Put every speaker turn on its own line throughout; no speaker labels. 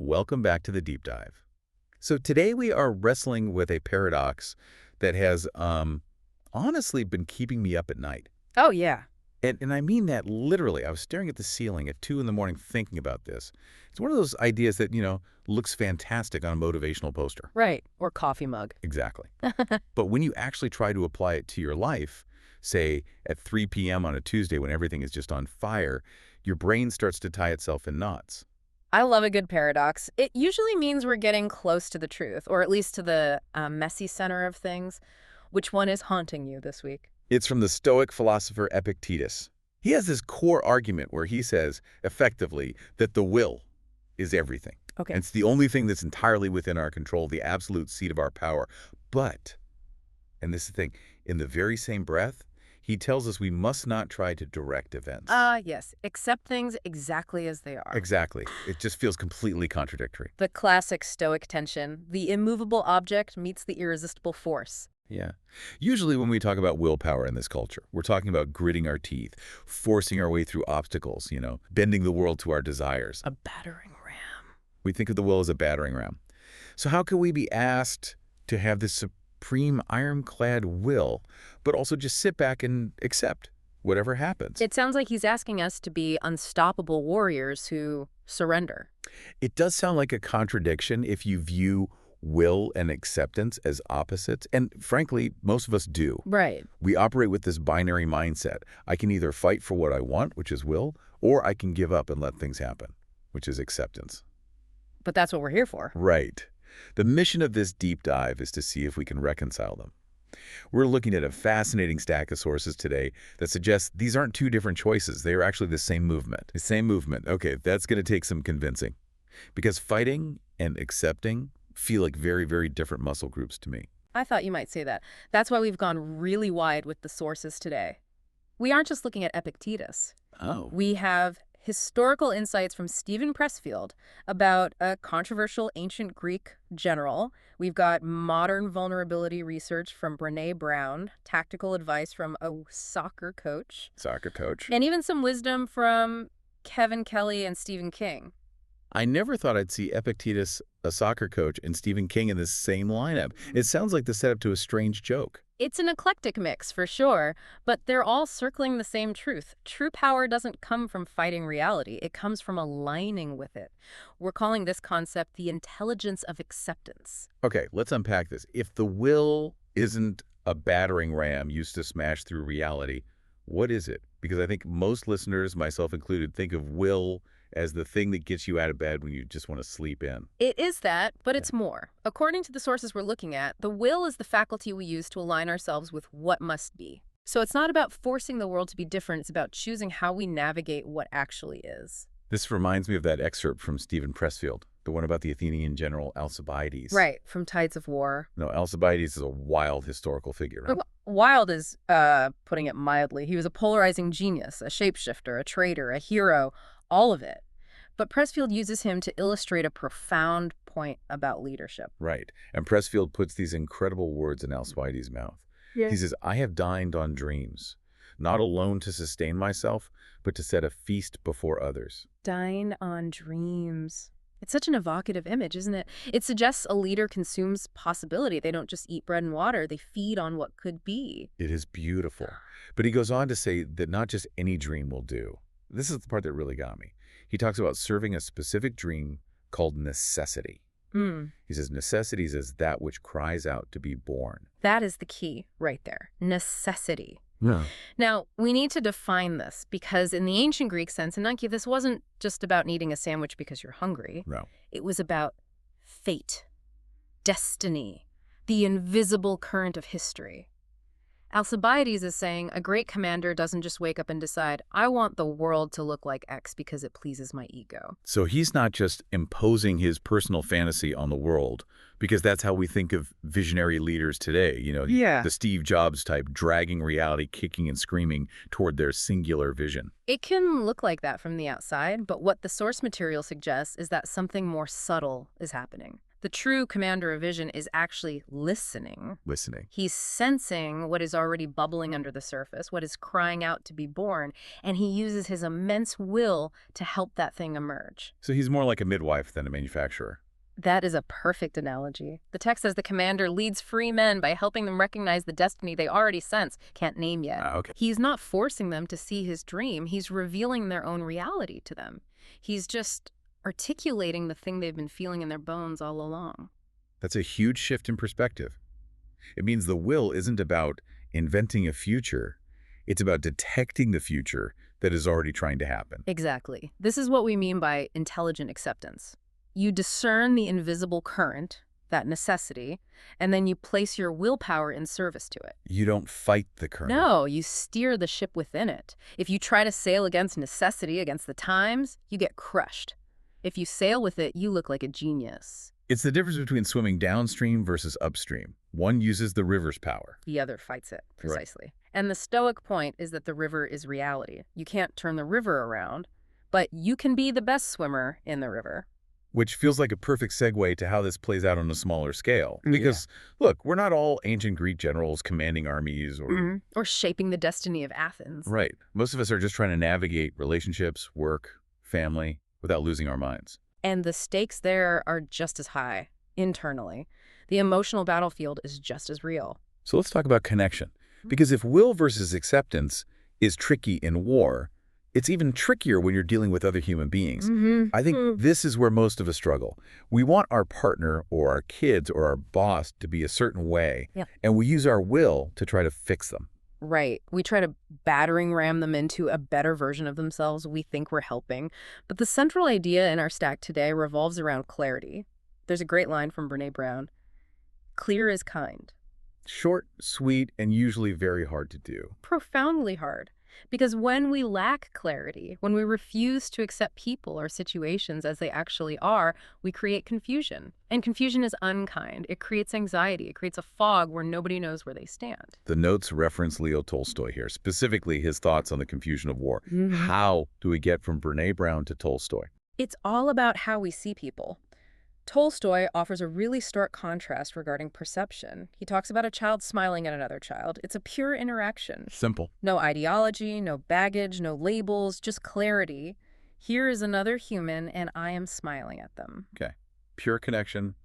Welcome back to the deep dive. So today we are wrestling with a paradox that has honestly been keeping me up at night.
Oh, yeah.
And I mean that literally. I was staring at the ceiling at 2 in the morning thinking about this. It's one of those ideas that, looks fantastic on a motivational poster.
Right. Or coffee mug.
Exactly. But when you actually try to apply it to your life, say at 3 p.m. on a Tuesday when everything is just on fire, your brain starts to tie itself in knots.
I love a good paradox. It usually means we're getting close to the truth, or at least to the messy center of things. Which one is haunting you this week?
It's from the Stoic philosopher Epictetus. He has this core argument where he says, effectively, that the will is everything.
Okay.
And it's the only thing that's entirely within our control, the absolute seat of our power. But, and this is the thing, in the very same breath, he tells us we must not try to direct events.
Yes. Accept things exactly as they are.
Exactly. It just feels completely contradictory.
The classic Stoic tension. The immovable object meets the irresistible force.
Yeah. Usually when we talk about willpower in this culture, we're talking about gritting our teeth, forcing our way through obstacles, bending the world to our desires.
A battering ram.
We think of the will as a battering ram. So how can we be asked to have this supreme ironclad will, but also just sit back and accept whatever happens?
It sounds like he's asking us to be unstoppable warriors who surrender.
It does sound like a contradiction if you view will and acceptance as opposites, and frankly, most of us do.
Right.
We operate with this binary mindset. I can either fight for what I want, which is will, or I can give up and let things happen, which is acceptance.
But that's what we're here for.
Right. The mission of this deep dive is to see if we can reconcile them. We're looking at a fascinating stack of sources today that suggests these aren't two different choices. They are actually the same movement. The same movement. Okay, that's going to take some convincing. Because fighting and accepting feel like very, very different muscle groups to me.
I thought you might say that. That's why we've gone really wide with the sources today. We aren't just looking at Epictetus.
Oh.
We have historical insights from Stephen Pressfield about a controversial ancient Greek general. We've got modern vulnerability research from Brené Brown, tactical advice from a soccer coach, and even some wisdom from Kevin Kelly and Stephen King.
I never thought I'd see Epictetus, a soccer coach, and Stephen King in the same lineup. It sounds like the setup to a strange joke.
It's an eclectic mix, for sure, but they're all circling the same truth. True power doesn't come from fighting reality. It comes from aligning with it. We're calling this concept the intelligence of acceptance.
Okay, let's unpack this. If the will isn't a battering ram used to smash through reality, what is it? Because I think most listeners, myself included, think of will as the thing that gets you out of bed when you just want to sleep in.
It is that, but it's more. According to the sources we're looking at, the will is the faculty we use to align ourselves with what must be. So it's not about forcing the world to be different, it's about choosing how we navigate what actually is.
This reminds me of that excerpt from Stephen Pressfield, the one about the Athenian general Alcibiades.
Right, from Tides of War.
No, Alcibiades is a wild historical figure. Right?
Wild is putting it mildly. He was a polarizing genius, a shapeshifter, a traitor, a hero, all of it. But Pressfield uses him to illustrate a profound point about leadership.
Right. And Pressfield puts these incredible words in Alcibiades' mouth. Yeah. He says, I have dined on dreams, not alone to sustain myself, but to set a feast before others.
Dine on dreams. It's such an evocative image, isn't it? It suggests a leader consumes possibility. They don't just eat bread and water. They feed on what could be.
It is beautiful. But he goes on to say that not just any dream will do. This is the part that really got me. He talks about serving a specific dream called necessity. He says necessities is that which cries out to be born.
That is the key right there. Necessity.
Yeah.
Now, we need to define this because in the ancient Greek sense, Ananke, this wasn't just about needing a sandwich because you're hungry.
No.
It was about fate, destiny, the invisible current of history. Alcibiades is saying a great commander doesn't just wake up and decide, I want the world to look like X because it pleases my ego.
So he's not just imposing his personal fantasy on the world, because that's how we think of visionary leaders today. The Steve Jobs type, dragging reality, kicking and screaming toward their singular vision.
It can look like that from the outside, but what the source material suggests is that something more subtle is happening. The true commander of vision is actually listening.
Listening.
He's sensing what is already bubbling under the surface, what is crying out to be born, and he uses his immense will to help that thing emerge.
So he's more like a midwife than a manufacturer.
That is a perfect analogy. The text says the commander leads free men by helping them recognize the destiny they already sense, can't name yet.
Okay.
He's not forcing them to see his dream. He's revealing their own reality to them. He's just articulating the thing they've been feeling in their bones all along.
That's a huge shift in perspective. It means the will isn't about inventing a future. It's about detecting the future that is already trying to happen.
Exactly. This is what we mean by intelligent acceptance. You discern the invisible current, that necessity, and then you place your willpower in service to it.
You don't fight the current.
No, you steer the ship within it. If you try to sail against necessity, against the times, you get crushed. If you sail with it, you look like a genius.
It's the difference between swimming downstream versus upstream. One uses the river's power.
The other fights it, precisely. And the Stoic point is that the river is reality. You can't turn the river around, but you can be the best swimmer in the river.
Which feels like a perfect segue to how this plays out on a smaller scale. Because, look, we're not all ancient Greek generals commanding armies or...
Or shaping the destiny of Athens.
Right. Most of us are just trying to navigate relationships, work, family, without losing our minds.
And the stakes there are just as high, internally. The emotional battlefield is just as real.
So let's talk about connection. Because if will versus acceptance is tricky in war, it's even trickier when you're dealing with other human beings. I think this is where most of us struggle. We want our partner or our kids or our boss to be a certain way, and we use our will to try to fix them.
Right. We try to battering ram them into a better version of themselves we think we're helping. But the central idea in our stack today revolves around clarity. There's a great line from Brené Brown. Clear is kind.
Short, sweet, and usually very hard to do.
Profoundly hard. Because when we lack clarity, when we refuse to accept people or situations as they actually are, we create confusion. And confusion is unkind. It creates anxiety. It creates a fog where nobody knows where they stand.
The notes reference Leo Tolstoy here, specifically his thoughts on the confusion of war. How do we get from Brené Brown to Tolstoy?
It's all about how we see people. Tolstoy offers a really stark contrast regarding perception. He talks about a child smiling at another child. It's a pure interaction.
Simple.
No ideology, no baggage, no labels, just clarity. Here is another human, and I am smiling at them.
Okay. Pure connection,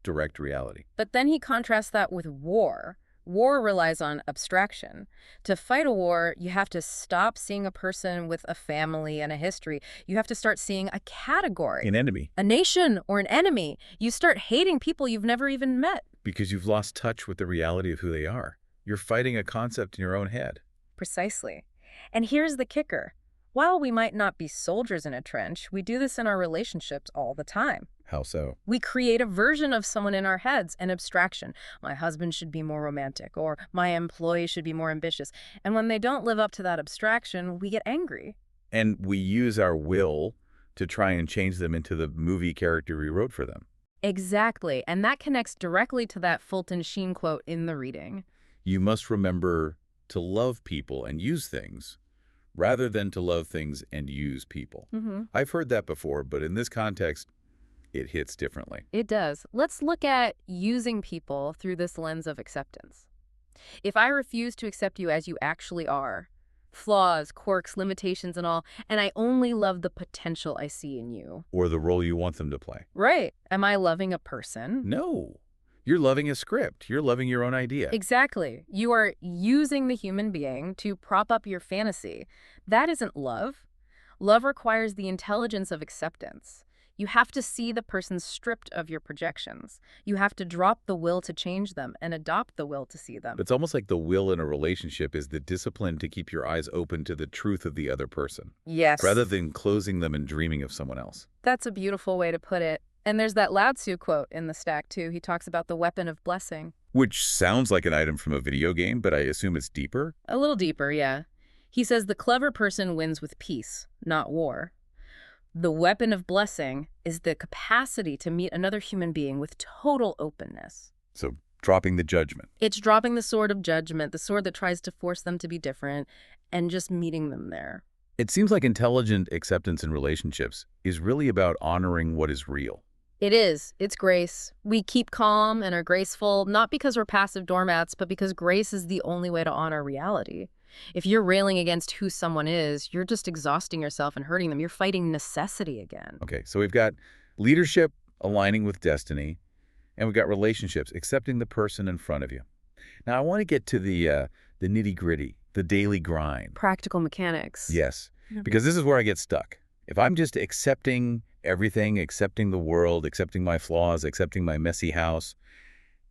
direct reality.
But then he contrasts that with war. War relies on abstraction. To fight a war, you have to stop seeing a person with a family and a history. You have to start seeing a category.
An enemy.
A nation or an enemy. You start hating people you've never even met.
Because you've lost touch with the reality of who they are. You're fighting a concept in your own head.
Precisely. And here's the kicker. While we might not be soldiers in a trench, we do this in our relationships all the time.
How so?
We create a version of someone in our heads, an abstraction. My husband should be more romantic, or my employee should be more ambitious. And when they don't live up to that abstraction, we get angry.
And we use our will to try and change them into the movie character we wrote for them.
Exactly. And that connects directly to that Fulton Sheen quote in the reading.
You must remember to love people and use things, rather than to love things and use people. I've heard that before, but in this context, it hits differently.
It does. Let's look at using people through this lens of acceptance. If I refuse to accept you as you actually are, flaws, quirks, limitations, and all, and I only love the potential I see in you.
Or the role you want them to play.
Right. Am I loving a person?
No. You're loving a script. You're loving your own idea.
Exactly. You are using the human being to prop up your fantasy. That isn't love. Love requires the intelligence of acceptance. You have to see the person stripped of your projections. You have to drop the will to change them and adopt the will to see them.
It's almost like the will in a relationship is the discipline to keep your eyes open to the truth of the other person.
Yes.
Rather than closing them and dreaming of someone else.
That's a beautiful way to put it. And there's that Lao Tzu quote in the stack, too. He talks about the weapon of blessing.
Which sounds like an item from a video game, but I assume it's deeper?
A little deeper, yeah. He says the clever person wins with peace, not war. The weapon of blessing is the capacity to meet another human being with total openness.
So dropping the judgment.
It's dropping the sword of judgment, the sword that tries to force them to be different, and just meeting them there.
It seems like intelligent acceptance in relationships is really about honoring what is real.
It is. It's grace. We keep calm and are graceful, not because we're passive doormats, but because grace is the only way to honor reality. If you're railing against who someone is, you're just exhausting yourself and hurting them. You're fighting necessity again.
Okay, so we've got leadership aligning with destiny, and we've got relationships accepting the person in front of you. Now, I want to get to the nitty-gritty, the daily grind.
Practical mechanics.
Yes, because this is where I get stuck. If I'm just accepting everything, accepting the world, accepting my flaws, accepting my messy house,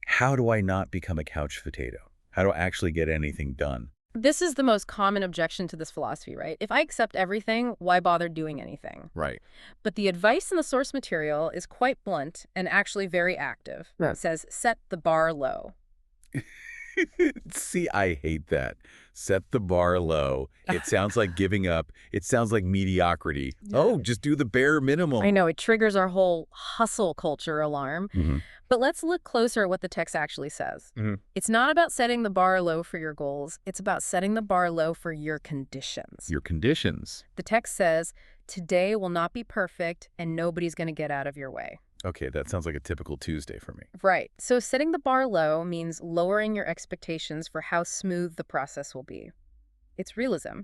how do I not become a couch potato? How do I actually get anything done?
This is the most common objection to this philosophy, right? If I accept everything, why bother doing anything?
Right.
But the advice in the source material is quite blunt and actually very active.
Right.
It says, set the bar low.
See, I hate that. Set the bar low. It sounds like giving up. It sounds like mediocrity.
Yeah.
Oh, just do the bare minimum.
I know, it triggers our whole hustle culture alarm. But let's look closer at what the text actually says. It's not about setting the bar low for your goals. It's about setting the bar low for your conditions.
Your conditions.
The text says, today will not be perfect and nobody's going to get out of your way.
Okay, that sounds like a typical Tuesday for me.
Right. So setting the bar low means lowering your expectations for how smooth the process will be. It's realism.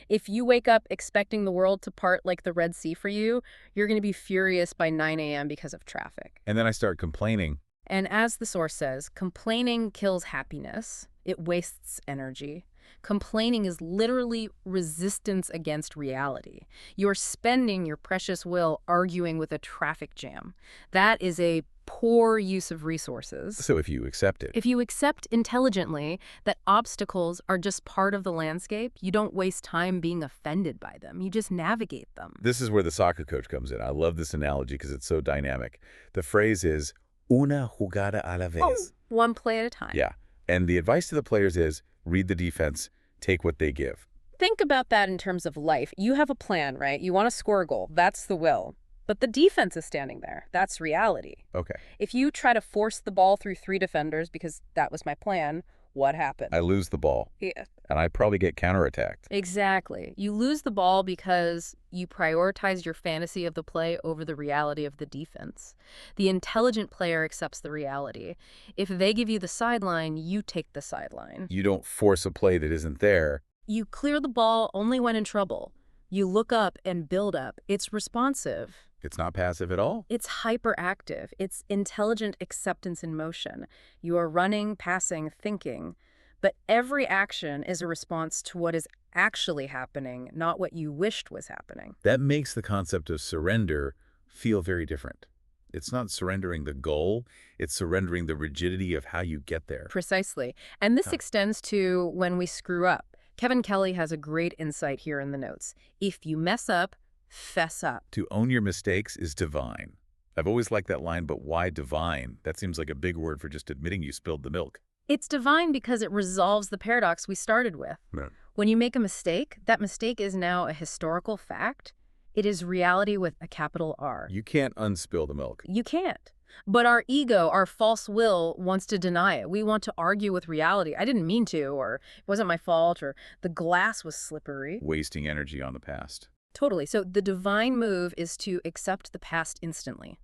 If you wake up expecting the world to part like the Red Sea for you, you're going to be furious by 9 a.m. because of traffic.
And then I start complaining.
And as the source says, complaining kills happiness. It wastes energy. Complaining is literally resistance against reality. You're spending your precious will arguing with a traffic jam. That is a poor use of resources.
So if you accept it.
If you accept intelligently that obstacles are just part of the landscape, you don't waste time being offended by them. You just navigate them.
This is where the soccer coach comes in. I love this analogy because it's so dynamic. The phrase is, una jugada a la vez.
Oh, one play at a time.
Yeah. And the advice to the players is, read the defense, take what they give.
Think about that in terms of life. You have a plan, right? You want to score a goal. That's the will. But the defense is standing there. That's reality.
Okay.
If you try to force the ball through 3 defenders because that was my plan, what happened?
I lose the ball.
Yeah.
And I probably get counterattacked.
Exactly. You lose the ball because you prioritize your fantasy of the play over the reality of the defense. The intelligent player accepts the reality. If they give you the sideline, you take the sideline.
You don't force a play that isn't there.
You clear the ball only when in trouble. You look up and build up. It's responsive.
It's not passive at all.
It's hyperactive. It's intelligent acceptance in motion. You are running, passing, thinking. But every action is a response to what is actually happening, not what you wished was happening.
That makes the concept of surrender feel very different. It's not surrendering the goal, it's surrendering the rigidity of how you get there.
Precisely. And this extends to when we screw up. Kevin Kelly has a great insight here in the notes. If you mess up, fess up.
To own your mistakes is divine. I've always liked that line, but why divine? That seems like a big word for just admitting you spilled the milk.
It's divine because it resolves the paradox we started with.
Right.
When you make a mistake, that mistake is now a historical fact. It is reality with a capital R.
You can't unspill the milk.
You can't. But our ego, our false will, wants to deny it. We want to argue with reality. I didn't mean to, or it wasn't my fault, or the glass was slippery.
Wasting energy on the past.
Totally. So the divine move is to accept the past instantly.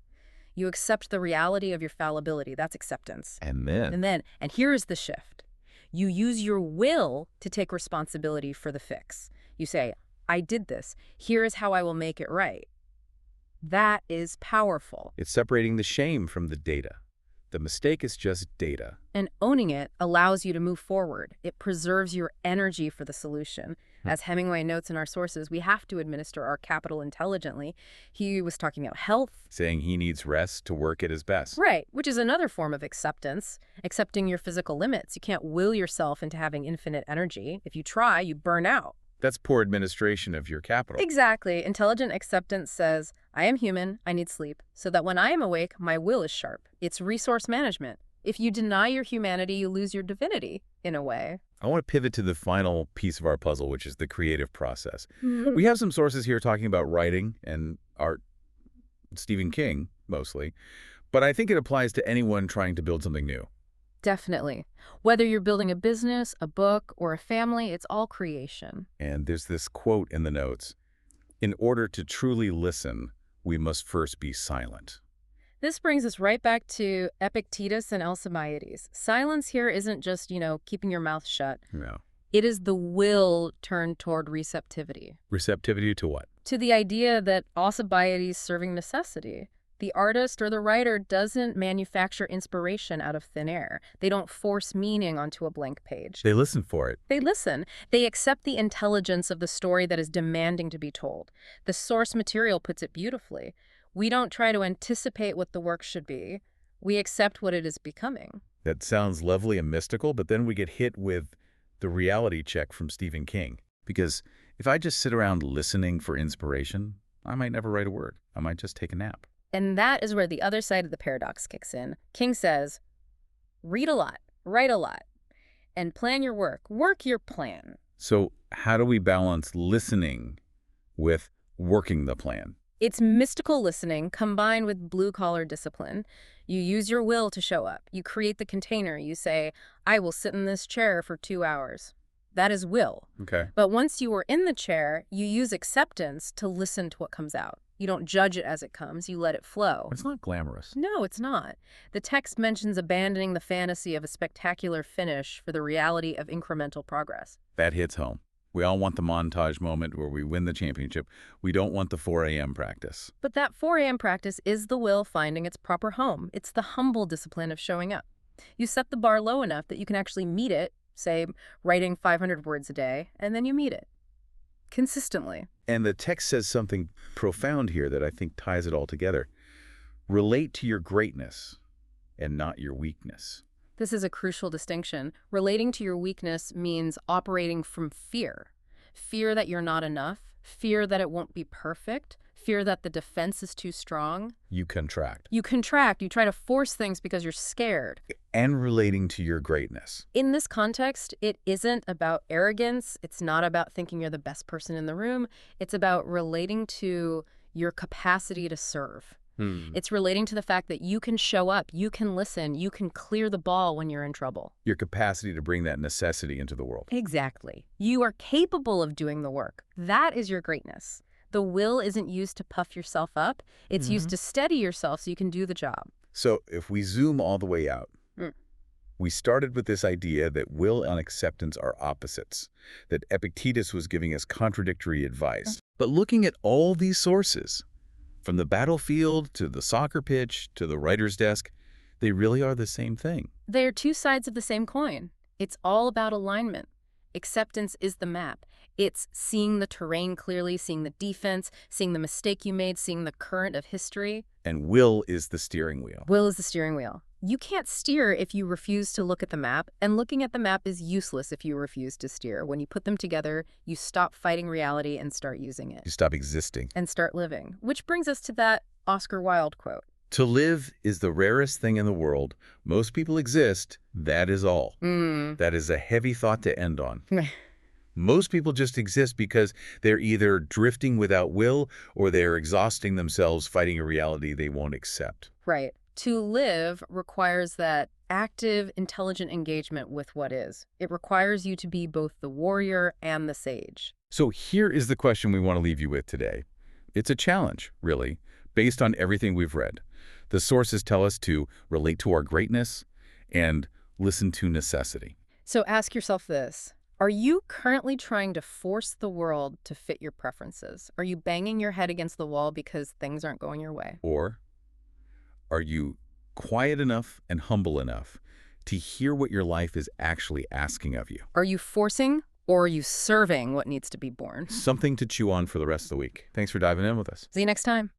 You accept the reality of your fallibility. That's acceptance.
And then?
And here is the shift. You use your will to take responsibility for the fix. You say, I did this. Here is how I will make it right. That is powerful.
It's separating the shame from the data. The mistake is just data.
And owning it allows you to move forward. It preserves your energy for the solution. As Hemingway notes in our sources, we have to administer our capital intelligently. He was talking about health.
Saying he needs rest to work at his best.
Right, which is another form of acceptance, accepting your physical limits. You can't will yourself into having infinite energy. If you try, you burn out.
That's poor administration of your capital.
Exactly. Intelligent acceptance says, I am human, I need sleep, so that when I am awake, my will is sharp. It's resource management. If you deny your humanity, you lose your divinity, in a way.
I want to pivot to the final piece of our puzzle, which is the creative process. We have some sources here talking about writing and art, Stephen King, mostly, but I think it applies to anyone trying to build something new.
Definitely. Whether you're building a business, a book, or a family, it's all creation.
And there's this quote in the notes, in order to truly listen, we must first be silent.
This brings us right back to Epictetus and Alcibiades. Silence here isn't just, keeping your mouth shut.
No.
It is the will turned toward receptivity.
Receptivity to what?
To the idea that Alcibiades serving necessity. The artist or the writer doesn't manufacture inspiration out of thin air. They don't force meaning onto a blank page.
They listen for it.
They listen. They accept the intelligence of the story that is demanding to be told. The source material puts it beautifully. We don't try to anticipate what the work should be. We accept what it is becoming.
That sounds lovely and mystical, but then we get hit with the reality check from Stephen King. Because if I just sit around listening for inspiration, I might never write a word. I might just take a nap.
And that is where the other side of the paradox kicks in. King says, read a lot, write a lot, and plan your work. Work your plan.
So how do we balance listening with working the plan?
It's mystical listening combined with blue-collar discipline. You use your will to show up. You create the container. You say, I will sit in this chair for 2 hours. That is will.
Okay.
But once you are in the chair, you use acceptance to listen to what comes out. You don't judge it as it comes. You let it flow.
It's not glamorous.
No, it's not. The text mentions abandoning the fantasy of a spectacular finish for the reality of incremental progress.
That hits home. We all want the montage moment where we win the championship. We don't want the 4 a.m. practice.
But that 4 a.m. practice is the will finding its proper home. It's the humble discipline of showing up. You set the bar low enough that you can actually meet it, say, writing 500 words a day, and then you meet it. Consistently.
And the text says something profound here that I think ties it all together. Relate to your greatness and not your weakness.
This is a crucial distinction. Relating to your weakness means operating from fear. Fear that you're not enough, fear that it won't be perfect, fear that the defense is too strong.
You contract.
You contract, you try to force things because you're scared.
And relating to your greatness.
In this context, it isn't about arrogance. It's not about thinking you're the best person in the room. It's about relating to your capacity to serve. It's relating to the fact that you can show up, you can listen, you can clear the ball when you're in trouble.
Your capacity to bring that necessity into the world.
Exactly. You are capable of doing the work. That is your greatness. The will isn't used to puff yourself up. It's used to steady yourself so you can do the job.
So if we zoom all the way out, we started with this idea that will and acceptance are opposites, that Epictetus was giving us contradictory advice. But looking at all these sources, from the battlefield to the soccer pitch to the writer's desk, they really are the same thing.
They are two sides of the same coin. It's all about alignment. Acceptance is the map. It's seeing the terrain clearly, seeing the defense, seeing the mistake you made, seeing the current of history.
And will is the steering wheel.
Will is the steering wheel. You can't steer if you refuse to look at the map, and looking at the map is useless if you refuse to steer. When you put them together, you stop fighting reality and start using it.
You stop existing.
And start living. Which brings us to that Oscar Wilde quote.
To live is the rarest thing in the world. Most people exist, that is all. That is a heavy thought to end on. Most people just exist because they're either drifting without will or they're exhausting themselves fighting a reality they won't accept.
Right. To live requires that active, intelligent engagement with what is. It requires you to be both the warrior and the sage.
So here is the question we want to leave you with today. It's a challenge, really, based on everything we've read. The sources tell us to relate to our greatness and listen to necessity.
So ask yourself this. Are you currently trying to force the world to fit your preferences? Are you banging your head against the wall because things aren't going your way?
Or are you quiet enough and humble enough to hear what your life is actually asking of you?
Are you forcing or are you serving what needs to be born?
Something to chew on for the rest of the week. Thanks for diving in with us.
See you next time.